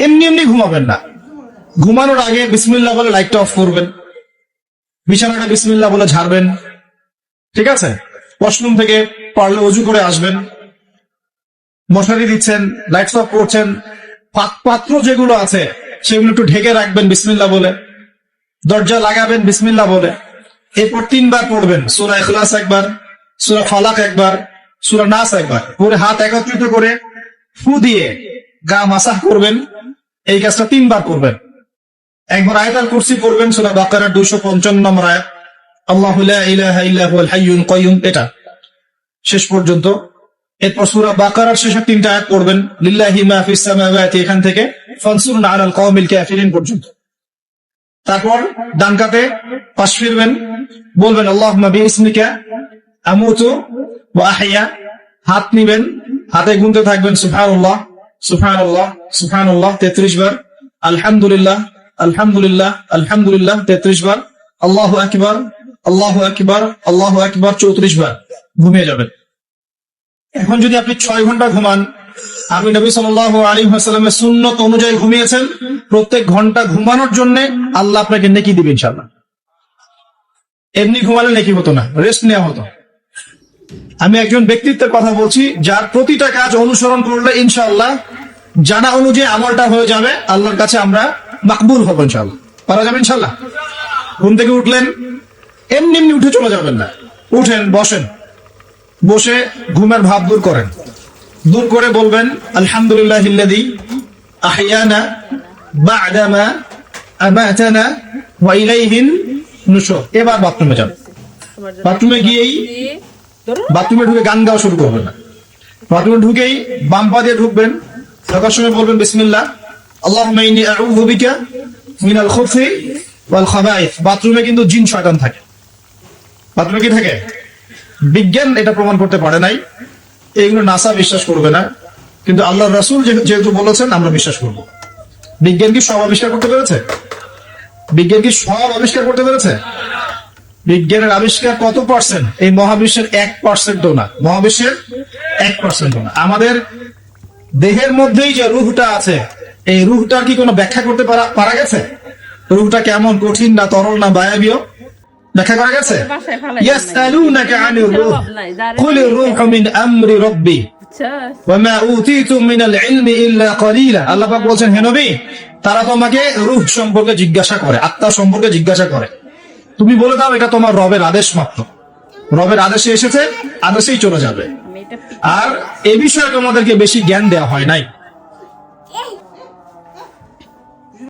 এমনি এমনি ঘুমাবেন না। ঘুমানোর আগে বিসমিল্লাহ বলে লাইটটা অফ করবেন, বিছানাটা বিসমিল্লাহ বলে ঝাড়বেন, ঠিক আছে? ওয়াশরুম থেকে পারলে অজু করে আসবেন, মশারি দিচ্ছেন, লাইট অফ করছেন, পাত্র যেগুলো আছে সেগুলো একটু ঢেকে রাখবেন বিসমিল্লাহ বলে, দরজা লাগাবেন বিসমিল্লাহ বলে। এরপর 3 বার পড়বেন সূরা ইখলাস একবার, সূরা ফালাক একবার, সূরা নাস একবার, পরে হাত একত্রিত করে ফু দিয়ে গা মাসাহ করবেন। এই কাজটা 3 বার করবেন। একবার আয়াতুল কুরসি পড়বেন, সূরা বাকারার 255 নম্বর আয়াত, আল্লাহু লা ইলাহা ইল্লা হুয়াল হাইয়ুল কাইয়ুম, এটা শেষ পর্যন্ত। এরপর সূরা বাকারার শেষের 3টা আয়াত পড়বেন, লিল্লাহি মা ফিস সামাওয়াতি, এখান থেকে ফানসুরনা আলাল কওমিল কাফিরিন পর্যন্ত। তারপর ডান কাতে পাশ ফিরবেন, বলবেন আল্লাহুম্মা বিইসমিকা আমুতু ওয়া আহইয়া। হাত নিবেন, হাতে গুনতে থাকবেন সুবহানাল্লাহ সুবহানাল্লাহ সুবহানাল্লাহ 33 বার, আলহামদুলিল্লাহ আলহামদুলিল্লাহ আলহামদুলিল্লাহ 33 বার, আল্লাহু আকবার আল্লাহু আকবার আল্লাহু আকবার 34 বার। ঘুমিয়ে যাবেন। এখন যদি আপনি 6 ঘন্টা ঘুমান, আপনি নবী সাল্লাল্লাহু আলাইহি ওয়াসাল্লামের সুন্নাত অনুযায়ী ঘুমিয়েছেন, প্রত্যেক ঘন্টা ঘুমানোর জন্য আল্লাহ আপনাকে নেকি দিবে ইনশাআল্লাহ। এমনি ঘুমালে নেকি হতো না, রেস্ট নেওয়া হতো। আমি একজন ব্যক্তিত্বের কথা বলছি, যার প্রতিটা কাজ অনুসরণ করলে ইনশাআল্লাহ জানা অনুযায়ী আমলটা হয়ে যাবে, আল্লাহর কাছে আমরা মাকবুল হব ইনশাআল্লাহ। পারা যাবে ইনশাআল্লাহ। ঘুম থেকে উঠলেন, এমনি এমনি উঠে চলে যাবেন না। উঠেন, বসেন, বসে ঘুমের ভাব দূর করেন, দূর করে বলবেন আলহামদুলিল্লাহিল্লাযী আহইয়ানা বা'দামা আমাতানা ওয়া ইলাইহিন নুশুর। এবার বাথরুমে যান। বাথরুমে গিয়েই বাথরুমে ঢুকে গান গাওয়া শুরু করবেন না। বাথরুমে ঢুকেই বাম পা দিয়ে ঢুকবেন, ঢোকার সময় বলবেন বিসমিল্লাহ আল্লাহুম্মা ইন্নী আউযু বিকা মিনাল খুবসি ওয়াল খাবাইস। বাথরুমে কিন্তু জিন শয়তান থাকে। বাথরুমে কি থাকে? বিজ্ঞান এটা প্রমাণ করতে পারে নাই, এইগুলো নাসা বিশ্বাস করবে না, কিন্তু আল্লাহর রাসূল যেহেতু বলেছেন আমরা বিশ্বাস করব। বিজ্ঞান কি সব আবিষ্কার করতে পেরেছে? বিজ্ঞান কি সব আবিষ্কার করতে পেরেছে? বিজ্ঞানের আবিষ্কার কত পার্সেন্ট? এই মহাবিশ্বের 1%ও না। মহাবিশ্বের 1%ও না। আমাদের দেহের মধ্যেই যে রূহটা আছে, এই রূহটার কি কোনো ব্যাখ্যা করতে পারা গেছে? রূহটা কেমন, কঠিন না তরল না বায়বীয়, ব্যাখ্যা করা গেছে? ইয়াসআলুনাকা আনির রূহ কুলির রূহু মিন আমরি রাব্বি ওয়া মা উতীতুম মিনাল ইলমি ইল্লা কলিলা। আল্লাহ পাক বলেন, হে নবী, তারা তোমাকে রূহ সম্পর্কে জিজ্ঞাসা করে, আত্মা সম্পর্কে জিজ্ঞাসা করে, তুমি বলে দাও এটা তোমার রবের আদেশ মাত্র। রবের আদেশে এসেছে, আদেশেই চলে যাবে। আর এ বিষয়ে তোমাদেরকে বেশি জ্ঞান দেওয়া হয় নাই।